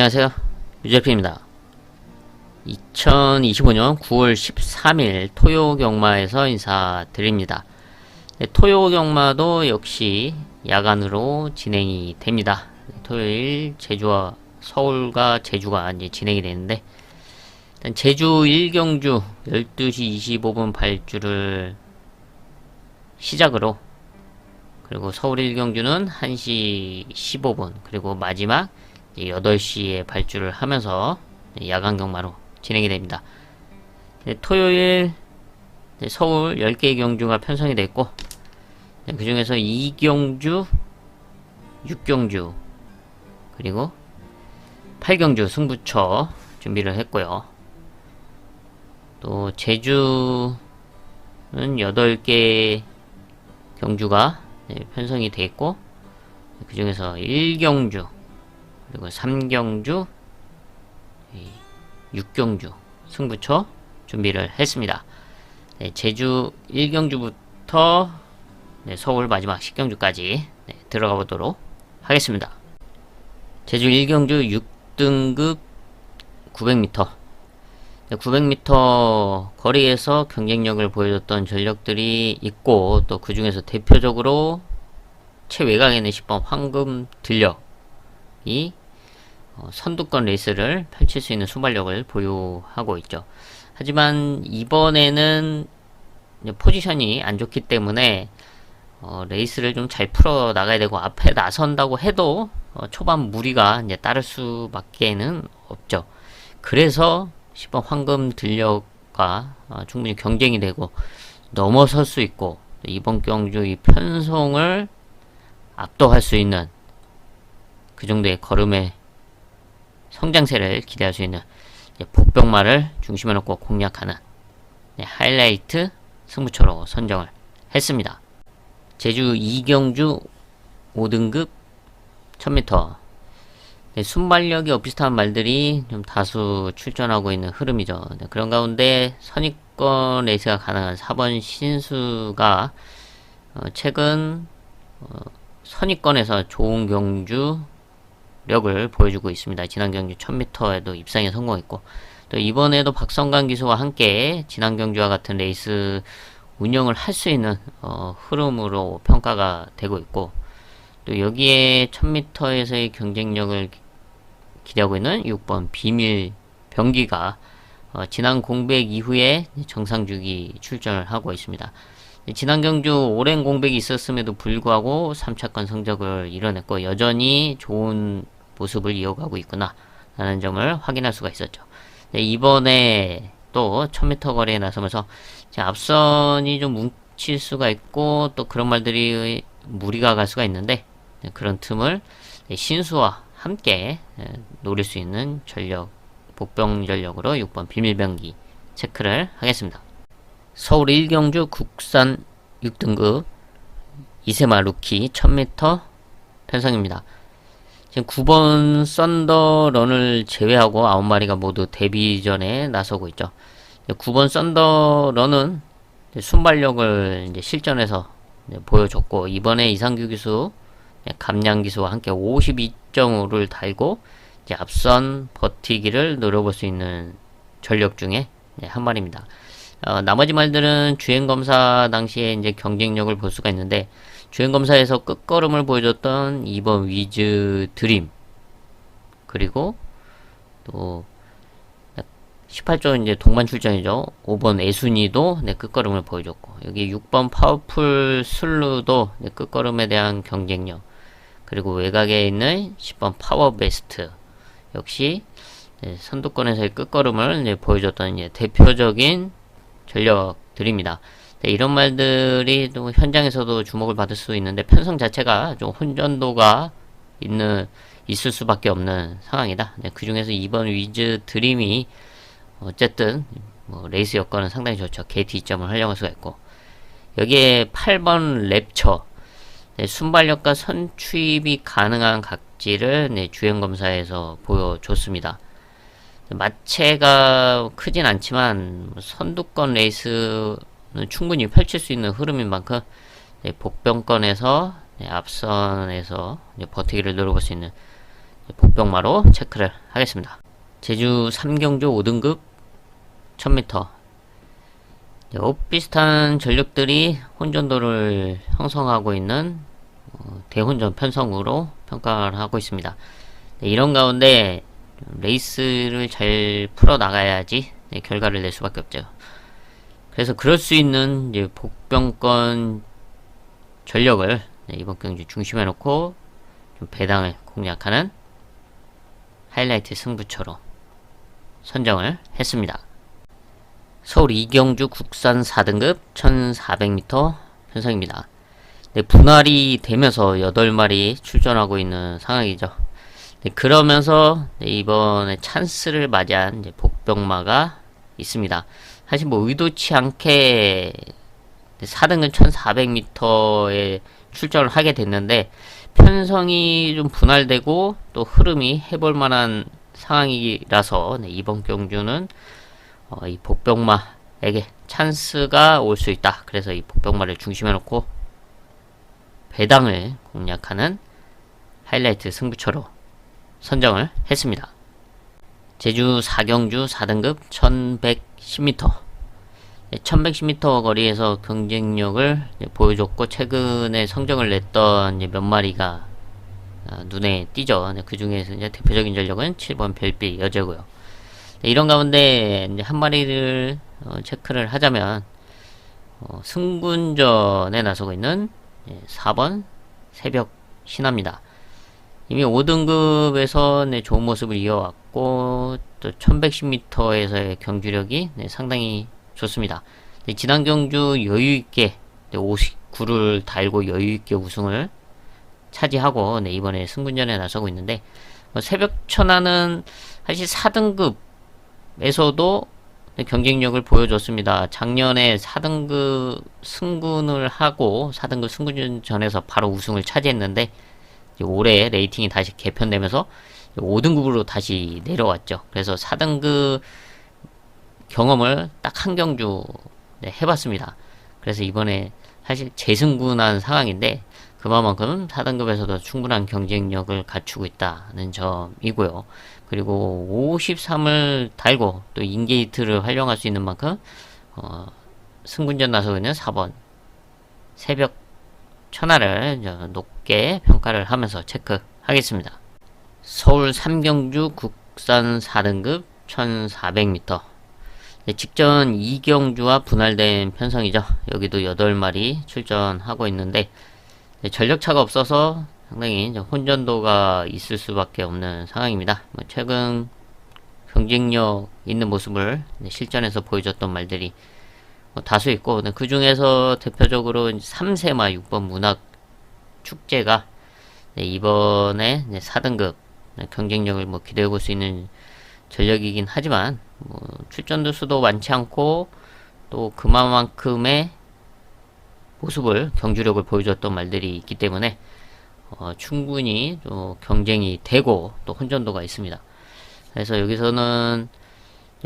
안녕하세요. 유재표입니다. 2025년 9월 13일 토요경마에서 인사드립니다. 네, 토요경마도 역시 야간으로 진행이 됩니다. 토요일 제주와 서울과 제주가 이제 진행이 되는데, 일단 제주 1경주 12시 25분 발주를 시작으로, 그리고 서울 1경주는 1시 15분, 그리고 마지막 8시에 발주를 하면서 야간 경마로 진행이 됩니다. 토요일 서울 10개의 경주가 편성이 됐고, 그 중에서 2경주, 6경주, 그리고 8경주 승부처 준비를 했고요. 또 제주는 8개 경주가 편성이 되어 있고, 그 중에서 1경주, 그리고 3경주, 6경주 승부처 준비를 했습니다. 제주 1경주부터 서울 마지막 10경주까지 들어가 보도록 하겠습니다. 제주 1경주 6등급 900m 900m 거리에서 경쟁력을 보여줬던 전력들이 있고, 또 그 중에서 대표적으로 최외곽에 있는 10번 황금 들력이 선두권 레이스를 펼칠 수 있는 순발력을 보유하고 있죠. 하지만 이번에는 포지션이 안 좋기 때문에 레이스를 좀 잘 풀어 나가야 되고, 앞에 나선다고 해도 초반 무리가 이제 따를 수밖에는 없죠. 그래서 10번 황금 들력과 충분히 경쟁이 되고 넘어설 수 있고, 이번 경주 이 편성을 압도할 수 있는 그 정도의 걸음의 성장세를 기대할 수 있는 복병마를 중심에 놓고 공략하는 하이라이트 승부처로 선정을 했습니다. 제주 2경주 5등급 1000m 순발력이 비슷한 말들이 좀 다수 출전하고 있는 흐름이죠. 그런 가운데 선입권 레이스가 가능한 4번 신수가 최근 선입권에서 좋은 경주력을 보여주고 있습니다. 지난 경주 1000m에도 입상에 성공했고, 또 이번에도 박성관 기수와 함께 지난 경주와 같은 레이스 운영을 할 수 있는 흐름으로 평가가 되고 있고, 또 여기에 1000m에서의 경쟁력을 기대하고 있는 6번 비밀 병기가 지난 공백 이후에 정상주기 출전을 하고 있습니다. 지난 경주 오랜 공백이 있었음에도 불구하고 3차권 성적을 이뤄냈고, 여전히 좋은 모습을 이어가고 있구나 라는 점을 확인할 수가 있었죠. 이번에 또 1000m 거리에 나서면서 앞선이 좀 뭉칠 수가 있고, 또 그런 말들이 무리가 갈 수가 있는데, 그런 틈을 신수와 함께 노릴 수 있는 전력, 복병 전력으로 6번 비밀병기 체크를 하겠습니다. 서울 1경주 국산 6등급 이세마 루키 1000m 편성입니다. 지금 9번 썬더런을 제외하고 9마리가 모두 데뷔전에 나서고 있죠. 9번 썬더런은 순발력을 이제 실전에서 보여줬고, 이번에 이상규 기수, 감량 기수와 함께 52.5를 달고 이제 앞선 버티기를 노려볼 수 있는 전력 중에 한 마리입니다. 나머지 말들은 주행검사 당시에 이제 경쟁력을 볼 수가 있는데, 주행검사에서 끝걸음을 보여줬던 2번 위즈 드림, 그리고 또 18조 이제 동반 출전이죠. 5번 애순이도 끝걸음을 보여줬고, 여기 6번 파워풀 슬루도 끝걸음에 대한 경쟁력, 그리고 외곽에 있는 10번 파워 베스트 역시 선두권에서의 끝걸음을 보여줬던 대표적인 전력들입니다. 이런 말들이 또 현장에서도 주목을 받을 수 있는데, 편성 자체가 좀 혼전도가 있을 수밖에 없는 상황이다. 그 중에서 2번 위즈 드림이 어쨌든 레이스 여건은 상당히 좋죠. 게이트 2점을 활용할 수가 있고, 여기에 8번 랩처 순발력과 선취입이 가능한 각지를 주행검사에서 보여줬습니다. 마체가 크진 않지만 선두권 레이스는 충분히 펼칠 수 있는 흐름인 만큼 복병권에서 앞선에서 버티기를 노려볼 수 있는 복병마로 체크를 하겠습니다. 제주 3경주 5등급 1000m. 비슷한 전력들이 혼전도를 형성하고 있는 대혼전 편성으로 평가를 하고 있습니다. 이런 가운데 레이스를 잘 풀어 나가야지 결과를 낼 수밖에 없죠. 그래서 그럴 수 있는 이제 복병권 전력을 이번 경기 중심에 놓고 좀 배당을 공략하는 하이라이트 승부처로 선정을 했습니다. 서울 이경주 국산 4등급 1400m 편성입니다. 분할이 되면서 8마리 출전하고 있는 상황이죠. 그러면서 이번에 찬스를 맞이한 복병마가 있습니다. 사실 뭐 의도치 않게 4등급 1400m에 출전을 하게 됐는데 편성이 좀 분할되고 또 흐름이 해볼 만한 상황이라서 이번 경주는 이 복병마에게 찬스가 올 수 있다. 그래서 이 복병마를 중심에 놓고 배당을 공략하는 하이라이트 승부처로 선정을 했습니다. 제주 4경주 4등급 1110m 1110m 거리에서 경쟁력을 보여줬고 최근에 성적을 냈던 몇 마리가 눈에 띄죠. 그 중에서 대표적인 전력은 7번 별빛 여제고요. 이런 가운데 한 마리를 체크를 하자면 승군전에 나서고 있는 4번 새벽 신화입니다. 이미 5등급에서 좋은 모습을 이어왔고 또 1110m에서의 경주력이 상당히 좋습니다. 지난 경주 여유있게 59를 달고 여유있게 우승을 차지하고 이번에 승군전에 나서고 있는데 새벽 천하는 사실 4등급에서도 경쟁력을 보여줬습니다. 작년에 4등급 승군을 하고 4등급 승군전에서 바로 우승을 차지했는데 올해 레이팅이 다시 개편되면서 5등급으로 다시 내려왔죠. 그래서 4등급 경험을 딱 한 경주 해봤습니다. 그래서 이번에 사실 재승군한 상황인데 그만큼 4등급에서도 충분한 경쟁력을 갖추고 있다는 점이고요. 그리고 53을 달고 또 인게이트를 활용할 수 있는 만큼 승군전 나서고 있는 4번 새벽 천하를 높게 평가를 하면서 체크하겠습니다. 서울 3경주 국산 4등급 1400m 직전 2경주와 분할된 편성이죠. 여기도 8마리 출전하고 있는데 전력차가 없어서 상당히 혼전도가 있을 수밖에 없는 상황입니다. 최근 경쟁력 있는 모습을 실전에서 보여줬던 말들이 다수 있고 그 중에서 대표적으로 3세마 6번 문학 축제가 이번에 4등급 경쟁력을 기대해 볼 수 있는 전력이긴 하지만 출전도 수도 많지 않고 또 그만큼의 모습을 경주력을 보여줬던 말들이 있기 때문에 충분히 또 경쟁이 되고 또 혼전도가 있습니다. 그래서 여기서는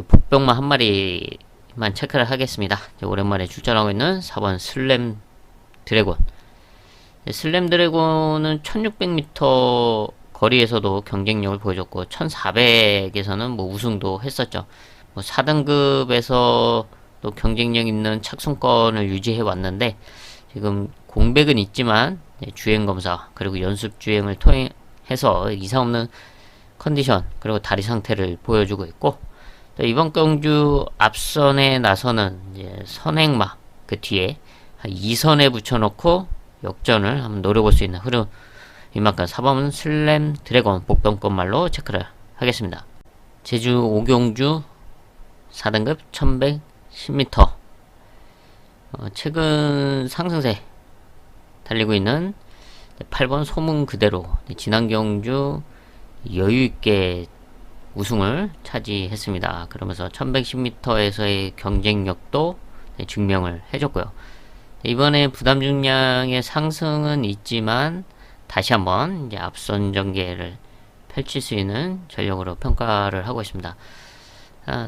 복병마 한 마리만 체크를 하겠습니다. 오랜만에 출전하고 있는 4번 슬램 드래곤. 슬램 드래곤은 1600m 거리에서도 경쟁력을 보여줬고 1400에서는 우승도 했었죠. 4등급에서 또 경쟁력 있는 착순권을 유지해 왔는데 지금 공백은 있지만 주행검사 그리고 연습 주행을 통해서 이상 없는 컨디션 그리고 다리 상태를 보여주고 있고 또 이번 경주 앞선에 나서는 이제 선행마 그 뒤에 2선에 붙여놓고 역전을 한번 노려볼 수 있는 흐름 이만큼 4번 슬램 드래곤 복병권 말로 체크를 하겠습니다. 제주 5경주 4등급 1110m 최근 상승세 달리고 있는 8번 소문 그대로 지난 경주 여유있게 우승을 차지했습니다. 그러면서 1110m에서의 경쟁력도 증명을 해줬고요. 이번에 부담 중량의 상승은 있지만 다시 한번 이제 앞선 전개를 펼칠 수 있는 전력으로 평가를 하고 있습니다.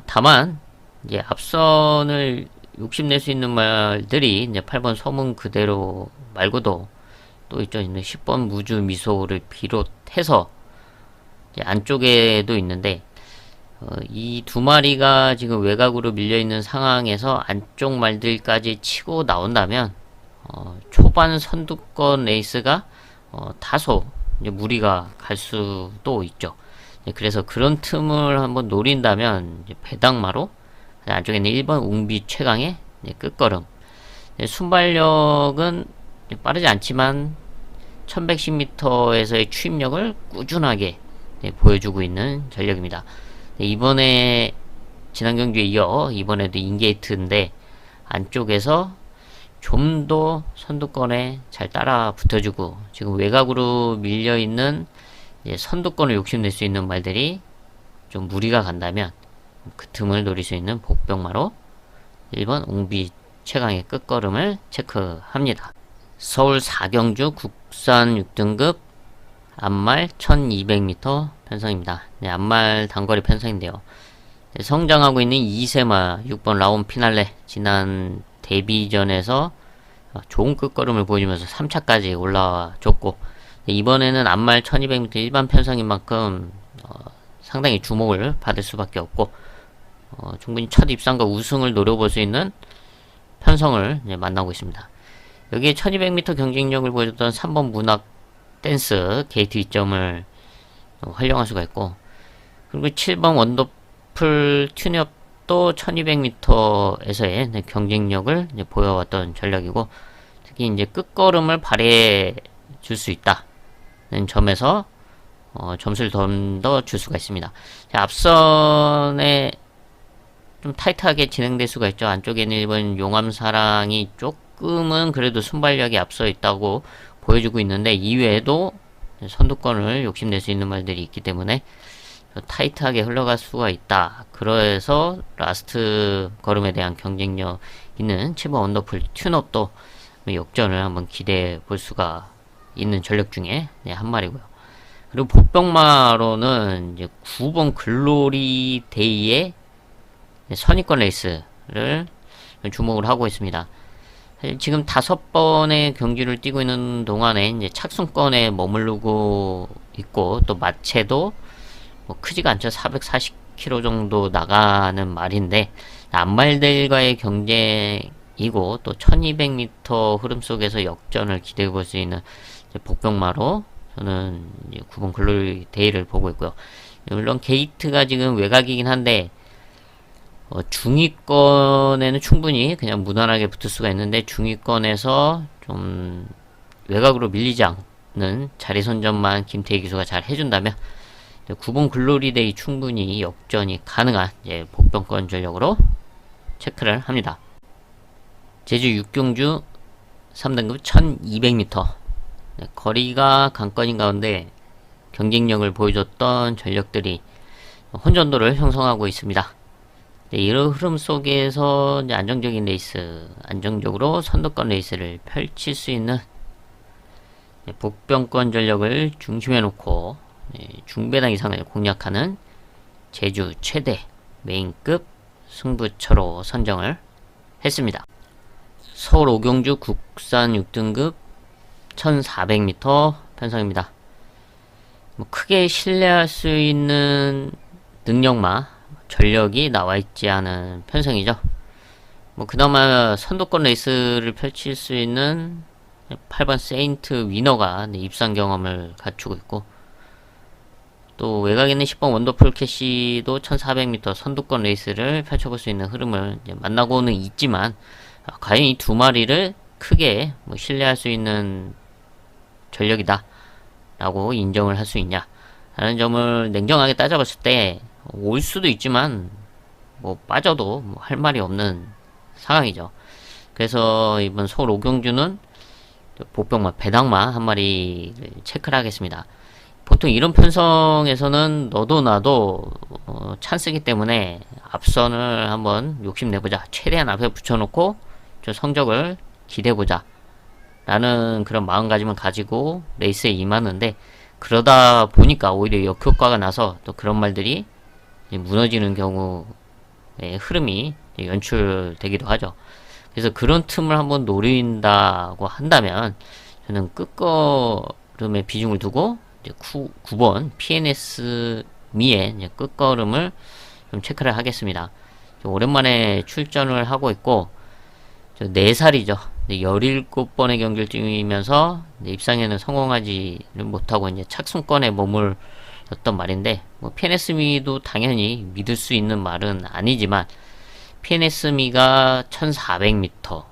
다만 이제 앞선을 욕심낼 수 있는 말들이 이제 8번 소문 그대로 말고도 또 있죠. 10번 무주 미소를 비롯해서 안쪽에도 있는데 이 두 마리가 지금 외곽으로 밀려있는 상황에서 안쪽 말들까지 치고 나온다면 초반 선두권 레이스가 다소 이제 무리가 갈 수도 있죠. 그래서 그런 틈을 한번 노린다면 배당마로 안쪽에는 1번 웅비 최강의 끝걸음. 순발력은 빠르지 않지만 1110m에서의 추입력을 꾸준하게 보여주고 있는 전력입니다. 이번에 지난 경기에 이어 이번에도 인게이트인데 안쪽에서 좀 더 선두권에 잘 따라 붙어주고 지금 외곽으로 밀려있는 선두권을 욕심낼 수 있는 말들이 좀 무리가 간다면 그 틈을 노릴 수 있는 복병마로 1번 웅비 최강의 끝걸음을 체크합니다. 서울 4경주 국산 6등급 앞말 1200m 편성입니다. 앞말 단거리 편성인데요. 성장하고 있는 2세마 6번 라온 피날레 지난 데뷔전에서 좋은 끝걸음을 보여주면서 3차까지 올라와줬고 이번에는 앞말 1200m 일반 편성인 만큼 상당히 주목을 받을 수밖에 없고 충분히 첫 입상과 우승을 노려볼 수 있는 편성을 만나고 있습니다. 여기에 1200m 경쟁력을 보여줬던 3번 문학 댄스 게이트 2점을 활용할 수가 있고 그리고 7번 원더풀 튜닝업도 1200m에서의 경쟁력을 보여왔던 전략이고 특히 이제 끝걸음을 발휘해 줄 수 있다는 점에서 점수를 좀 더 줄 수가 있습니다. 자, 앞선에 좀 타이트하게 진행될 수가 있죠. 안쪽에는 일본 용암사랑이 조금은 그래도 순발력이 앞서 있다고 보여주고 있는데 이외에도 선두권을 욕심낼 수 있는 말들이 있기 때문에 타이트하게 흘러갈 수가 있다. 그래서 라스트 걸음에 대한 경쟁력 있는 7번 원더풀 튠업도 역전을 한번 기대해 볼 수가 있는 전력 중에 한 마리고요. 그리고 복병마로는 이제 9번 글로리 데이의 선입권 레이스를 주목을 하고 있습니다. 지금 5번의 경기를 뛰고 있는 동안에 이제 착순권에 머무르고 있고 또 마체도 뭐 크지가 않죠. 440km 정도 나가는 말인데 앞말들과의 경쟁이고 또 1200m 흐름 속에서 역전을 기대해 볼 수 있는 복병마로 저는 이제 9번 글로리 데이를 보고 있고요. 물론 게이트가 지금 외곽이긴 한데 중위권에는 충분히 그냥 무난하게 붙을 수가 있는데 중위권에서 좀 외곽으로 밀리지 않는 자리 선점만 김태희 기수가 잘 해준다면 9번 글로리데이 충분히 역전이 가능한 복병권 전력으로 체크를 합니다. 제주 6경주 3등급 1200m 거리가 관건인 가운데 경쟁력을 보여줬던 전력들이 혼전도를 형성하고 있습니다. 이런 흐름 속에서 이제 안정적인 레이스, 안정적으로 선두권 레이스를 펼칠 수 있는 복병권 전력을 중심에 놓고 중배당 이상을 공략하는 제주 최대 메인급 승부처로 선정을 했습니다. 서울 5경주 국산 6등급 1400m 편성입니다. 크게 신뢰할 수 있는 능력마 전력이 나와 있지 않은 편성이죠. 그나마 선두권 레이스를 펼칠 수 있는 8번 세인트 위너가 입상 경험을 갖추고 있고 또 외곽에 있는 10번 원더풀 캐시도 1400m 선두권 레이스를 펼쳐볼 수 있는 흐름을 만나고는 있지만 과연 이 두 마리를 크게 신뢰할 수 있는 전력이다 라고 인정을 할 수 있냐 라는 점을 냉정하게 따져봤을 때 올 수도 있지만 빠져도 할 말이 없는 상황이죠. 그래서 이번 서울 5경주는 복병마 배당마 한 마리를 체크를 하겠습니다. 보통 이런 편성에서는 너도 나도 찬스기 때문에 앞선을 한번 욕심내보자, 최대한 앞에 붙여놓고 좀 성적을 기대해보자 라는 그런 마음가짐을 가지고 레이스에 임하는데 그러다 보니까 오히려 역효과가 나서 또 그런 말들이 무너지는 경우의 흐름이 연출되기도 하죠. 그래서 그런 틈을 한번 노린다고 한다면 저는 끝걸음에 비중을 두고 9번 PNS 미의 이제 끝걸음을 좀 체크를 하겠습니다. 오랜만에 출전을 하고 있고 4살이죠. 17번의 경기를 뛰면서 입상에는 성공하지를 못하고 이제 착순권에 머물렀던 말인데, 뭐 PNS미도 당연히 믿을 수 있는 말은 아니지만 PNS미가 1400m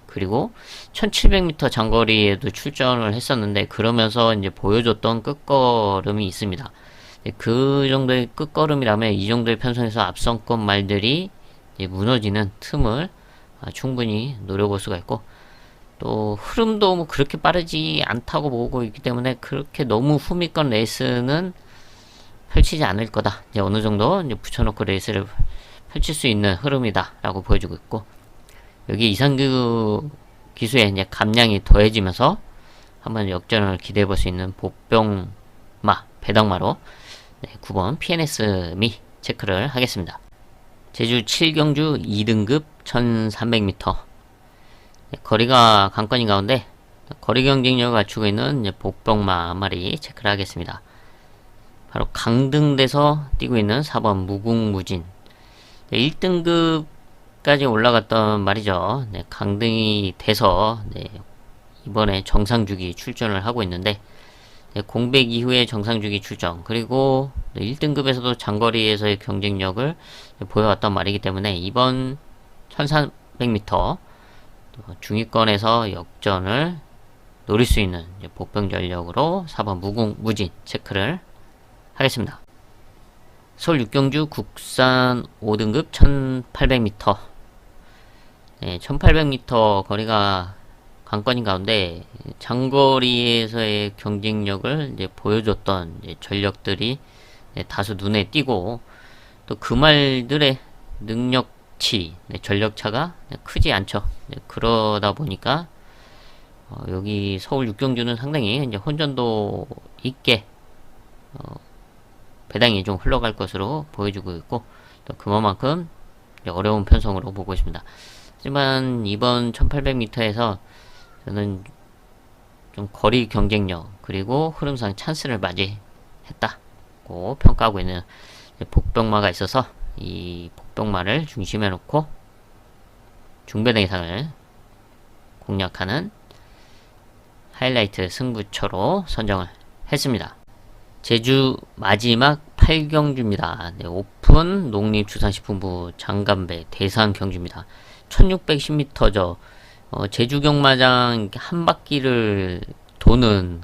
그리고 1700m 장거리에도 출전을 했었는데, 그러면서 이제 보여줬던 끝걸음이 있습니다. 그 정도의 끝걸음이라면 이 정도의 편성에서 앞선권 말들이 무너지는 틈을 충분히 노려볼 수가 있고, 또 흐름도 뭐 그렇게 빠르지 않다고 보고 있기 때문에 그렇게 너무 후미권 레이스는 펼치지 않을 거다. 이제 어느 정도 이제 붙여놓고 레이스를 펼칠 수 있는 흐름이다 라고 보여주고 있고, 여기 이상규 기수의 이제 감량이 더해지면서 한번 역전을 기대해 볼 수 있는 보병마 배당마로 9번 PNS 미 체크를 하겠습니다. 제주 7경주 2등급 1300m. 거리가 관건인 가운데 거리 경쟁력을 갖추고 있는 복병마 한 마리 체크를 하겠습니다. 바로 강등돼서 뛰고 있는 4번 무궁무진. 1등급까지 올라갔던 말이죠. 강등이 돼서 이번에 정상주기 출전을 하고 있는데, 공백 이후에 정상주기 출전, 그리고 1등급에서도 장거리에서의 경쟁력을 보여왔던 말이기 때문에 이번 1300m 중위권에서 역전을 노릴 수 있는 복병 전력으로 4번 무궁무진 체크를 하겠습니다. 서울 6경주 국산 5등급 1800m. 1800m 거리가 관건인 가운데 장거리에서의 경쟁력을 이제 보여줬던 전력들이 다소 눈에 띄고, 또 그 말들의 능력치, 전력차가 크지 않죠. 그러다 보니까 여기 서울 6경주는 상당히 이제 혼전도 있게 배당이 좀 흘러갈 것으로 보여주고 있고, 또 그만큼 어려운 편성으로 보고 있습니다. 하지만 이번 1800m에서 저는 좀 거리 경쟁력 그리고 흐름상 찬스를 맞이했다고 평가하고 있는 복병마가 있어서, 이 복병마를 중심에 놓고 중배당 이상을 공략하는 하이라이트 승부처로 선정을 했습니다. 제주 마지막 8경주입니다. 오픈 농림축산식품부 장간배 대상 경주입니다. 1610m죠. 제주 경마장 한 바퀴를 도는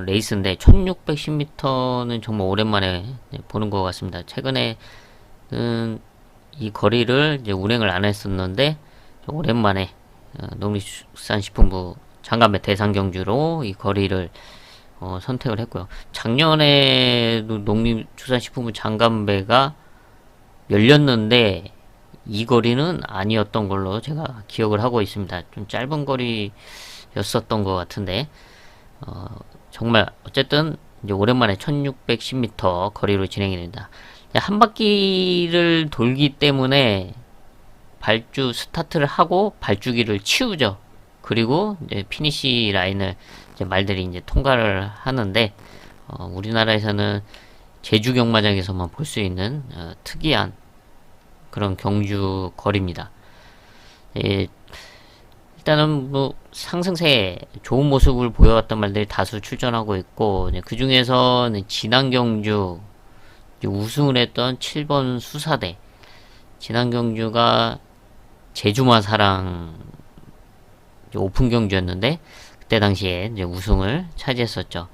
레이스인데 1610m는 정말 오랜만에 보는 것 같습니다. 최근에는 이 거리를 이제 운행을 안 했었는데 오랜만에 농림축산식품부 장간배 대상 경주로 이 거리를 선택을 했고요. 작년에도 농림축산식품부 장간배가 열렸는데 이 거리는 아니었던 걸로 제가 기억을 하고 있습니다. 좀 짧은 거리였었던 것 같은데, 정말 어쨌든 이제 오랜만에 1610m 거리로 진행이 됩니다. 한 바퀴를 돌기 때문에 발주 스타트를 하고 발주기를 치우죠. 그리고 이제 피니시 라인을 이제 말들이 이제 통과를 하는데, 우리나라에서는 제주 경마장에서만 볼 수 있는 특이한 그런 경주 거리입니다. 일단은 뭐 상승세에 좋은 모습을 보여왔던 말들이 다수 출전하고 있고, 그 중에서는 지난 경주 우승을 했던 7번 수사대, 지난 경주가 제주마사랑 오픈 경주였는데 그때 당시에 이제 우승을 차지했었죠.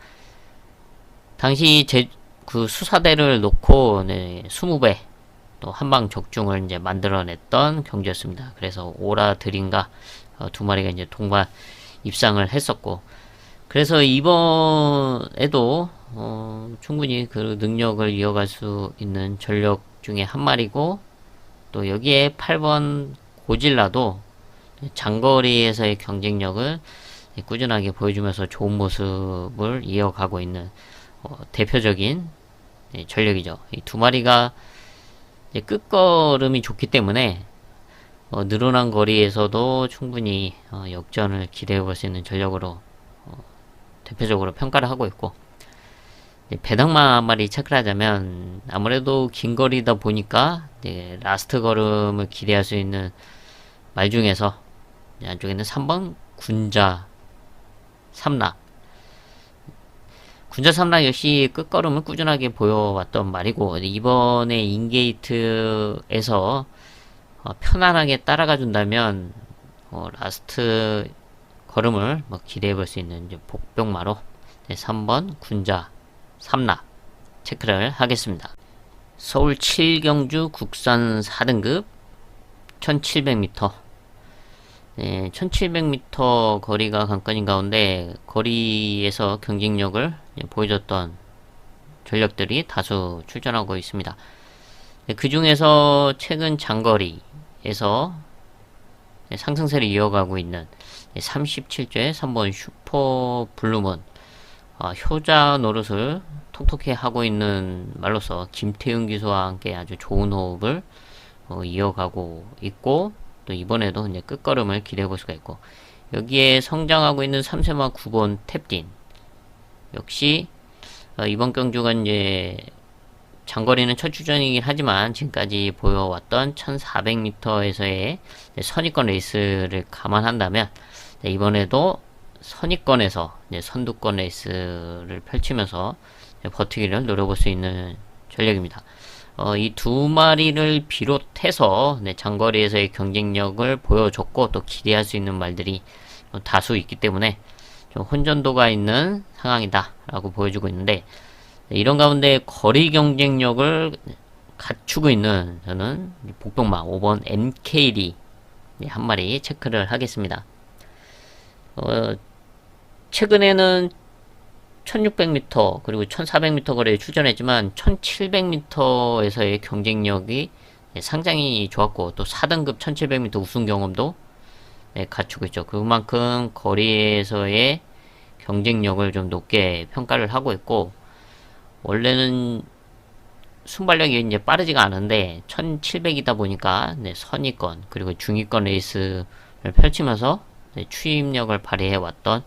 당시 그 수사대를 놓고 20배 또 한방 적중을 이제 만들어냈던 경주였습니다. 그래서 오라 드림과 두 마리가 이제 동반 입상을 했었고, 그래서 이번에도 충분히 그 능력을 이어갈 수 있는 전력 중에 한 마리고, 또 여기에 8번 고질라도 장거리에서의 경쟁력을 꾸준하게 보여주면서 좋은 모습을 이어가고 있는 대표적인 전력이죠. 이 두 마리가 끝걸음이 좋기 때문에 늘어난 거리에서도 충분히 역전을 기대해 볼 수 있는 전력으로 대표적으로 평가를 하고 있고, 배당만 한 마리 체크를 하자면 아무래도 긴 거리다 보니까 라스트 걸음을 기대할 수 있는 말 중에서 안쪽에는 3번 군자 삼락. 군자 삼락 역시 끝걸음을 꾸준하게 보여왔던 말이고, 이번에 인게이트에서 편안하게 따라가 준다면 라스트 걸음을 기대해 볼 수 있는 복병마로 3번 군자 삼락 체크를 하겠습니다. 서울 7경주 국산 4등급 1700m. 1700m 거리가 관건인 가운데 거리에서 경쟁력을 보여줬던 전력들이 다수 출전하고 있습니다. 그 중에서 최근 장거리에서 상승세를 이어가고 있는 37조의 3번 슈퍼 블루문, 효자 노릇을 톡톡히 하고 있는 말로서 김태훈 기수와 함께 아주 좋은 호흡을 이어가고 있고, 또 이번에도 이제 끝걸음을 기대해 볼 수가 있고, 여기에 성장하고 있는 3세마 9번 탭딘 역시 이번 경주가 이제 장거리는 첫 출전이긴 하지만 지금까지 보여왔던 1400m에서의 선입권 레이스를 감안한다면 이번에도 선입권에서 선두권 레이스를 펼치면서 버티기를 노려볼 수 있는 전력입니다. 이 두 마리를 비롯해서 장거리에서의 경쟁력을 보여줬고 또 기대할 수 있는 말들이 다수 있기 때문에 좀 혼전도가 있는 상황이다 라고 보여주고 있는데, 이런 가운데 거리 경쟁력을 갖추고 있는 저는 복병마 5번 MKD 한 마리 체크를 하겠습니다. 최근에는 1600m 그리고 1400m 거리에 출전했지만 1700m에서의 경쟁력이 상당히 좋았고, 또 4등급 1700m 우승 경험도 갖추고 있죠. 그만큼 거리에서의 경쟁력을 좀 높게 평가를 하고 있고, 원래는 순발력이 이제 빠르지가 않은데 1700이다 보니까 선위권 그리고 중위권 레이스를 펼치면서 추임력을 발휘해 왔던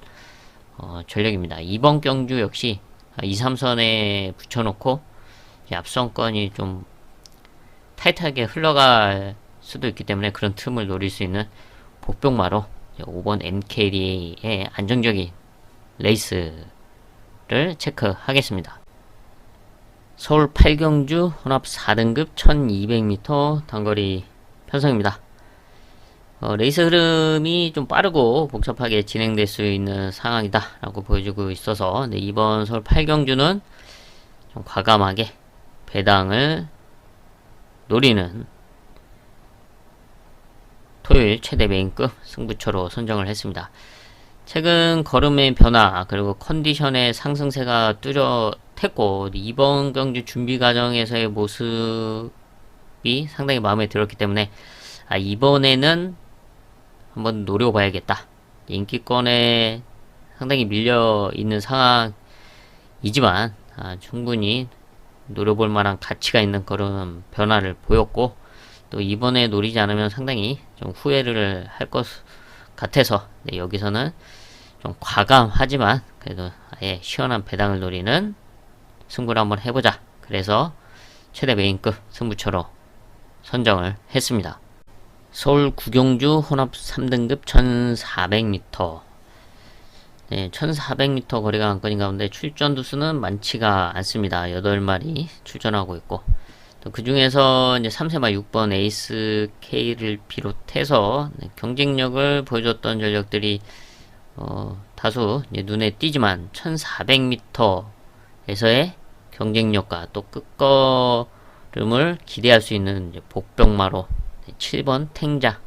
전력입니다. 이번 경주 역시 2, 3선에 붙여놓고 앞선권이 좀 타이트하게 흘러갈 수도 있기 때문에 그런 틈을 노릴 수 있는 복병마로 5번 MKD의 안정적인 레이스를 체크하겠습니다. 서울 8경주 혼합 4등급 1200m 단거리 편성입니다. 레이스 흐름이 좀 빠르고 복잡하게 진행될 수 있는 상황이다 라고 보여주고 있어서 이번 서울 8경주는 좀 과감하게 배당을 노리는 토요일 최대 메인급 승부처로 선정을 했습니다. 최근 걸음의 변화 그리고 컨디션의 상승세가 뚜렷했고, 이번 경주 준비 과정에서의 모습이 상당히 마음에 들었기 때문에 이번에는 한번 노려봐야겠다. 인기권에 상당히 밀려있는 상황이지만 충분히 노려볼 만한 가치가 있는 그런 변화를 보였고, 또 이번에 노리지 않으면 상당히 좀 후회를 할 것 같아서 여기서는 좀 과감하지만 그래도 아예 시원한 배당을 노리는 승부를 한번 해보자. 그래서 최대 메인급 승부처로 선정을 했습니다. 서울 구경주 혼합 3등급 1400m. 1400m 거리가 관건인 가운데 출전 두수는 많지가 않습니다. 8마리 출전하고 있고, 또 그 중에서 이제 3세마 6번 에이스 K를 비롯해서 경쟁력을 보여줬던 전력들이 다수 눈에 띄지만 1400m에서의 경쟁력과 또 끝걸음을 기대할 수 있는 복병마로 7번 탱자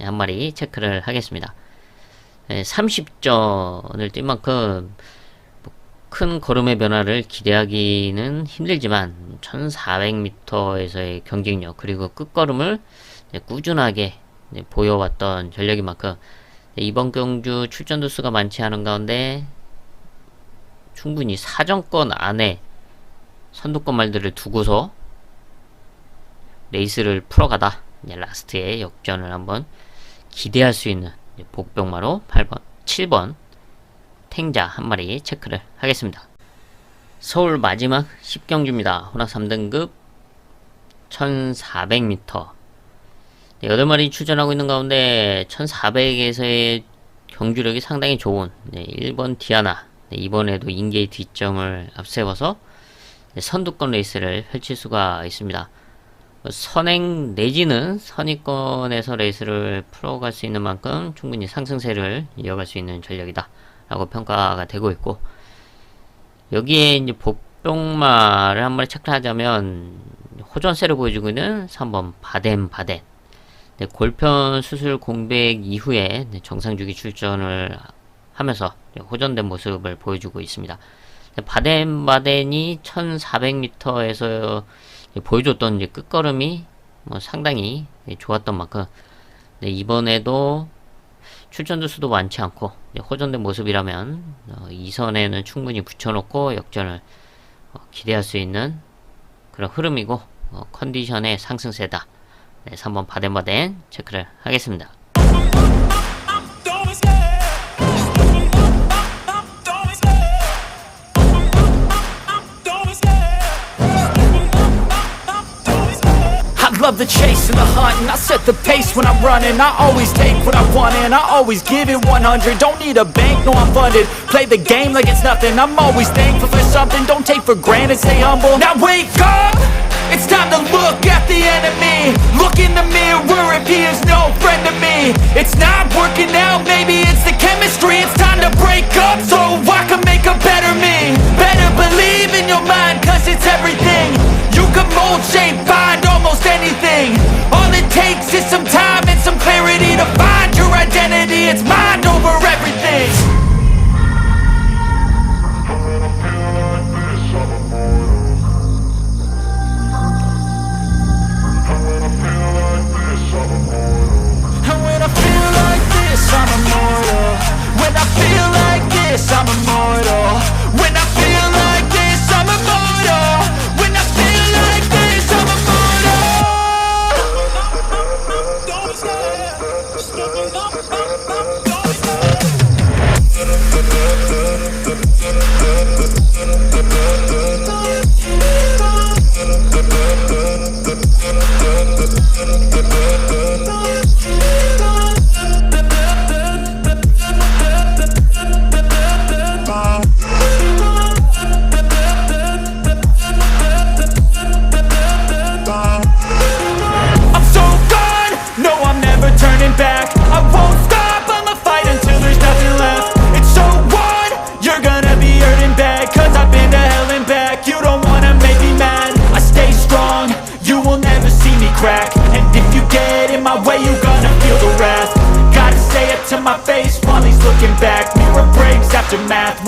한 마리 체크를 하겠습니다. 30전을 뛴 만큼 큰 걸음의 변화를 기대하기는 힘들지만 1400m에서의 경쟁력 그리고 끝걸음을 꾸준하게 보여왔던 전력인 만큼 이번 경주 출전 두수가 많지 않은 가운데 충분히 사정권 안에 선두권 말들을 두고서 레이스를 풀어가다 라스트의 역전을 한번 기대할 수 있는 복병마로 8번, 7번 탱자 한 마리 체크를 하겠습니다. 서울 마지막 10경주입니다. 혼합 3등급 1400m. 8마리 출전하고 있는 가운데 1400에서의 경주력이 상당히 좋은 1번 디아나, 이번에도 인게이 뒷점을 앞세워서 선두권 레이스를 펼칠 수가 있습니다. 선행 내지는 선위권에서 레이스를 풀어갈 수 있는 만큼 충분히 상승세를 이어갈 수 있는 전력이다 라고 평가가 되고 있고, 여기에 이제 복병마를 한 마리 체크하자면 호전세를 보여주고 있는 3번 바덴바덴. 골편 수술 공백 이후에 정상주기 출전을 하면서 호전된 모습을 보여주고 있습니다. 바덴바덴이 1400m에서 보여줬던 이제 끝걸음이 상당히 좋았던 만큼 이번에도 출전주 수도 많지 않고 호전된 모습이라면 이 선에는 충분히 붙여놓고 역전을 기대할 수 있는 그런 흐름이고, 컨디션의 상승세다. 3번 바덴바덴 체크를 하겠습니다. Love the chase and the hunt, and I set the pace when I'm running. I always take what I want and I always give it 100. Don't need a bank, no I'm funded. Play the game like it's nothing. I'm always thankful for something. Don't take for granted, stay humble. Now wake up! It's time to look at the enemy. Look in the mirror if he is no friend to me. It's not working out, maybe it's the chemistry. It's time to break up so I can make a better me. Better believe in your mind, cause it's everything. You can mold, shape, find almost anything. All it takes is some time and some clarity to find your identity. It's mind over everything. And when I feel like this, I'm immortal. When I feel like this, I'm immortal. When I feel like this, I'm immortal. When I feel like this, I'm my face while he's looking back. Mirror breaks after math.